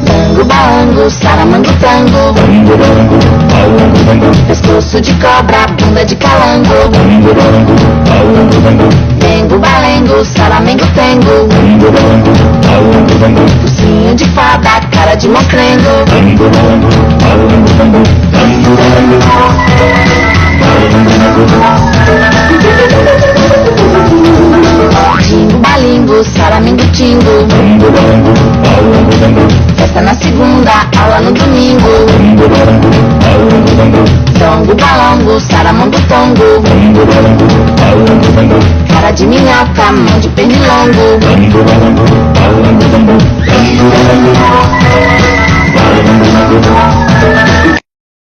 Bango, balango, saramango, tango. Pescoço de cobra, bunda de calango. Bengo, balengo, saramengo, tengo. Focinho de fada, cara de mocrengo. Jingo, balingo, saramingo, tingo. Festa na segunda, aula no domingo. Tongo, balongo, saramango, tongo. Cara de minhoca, mão de pernilongo.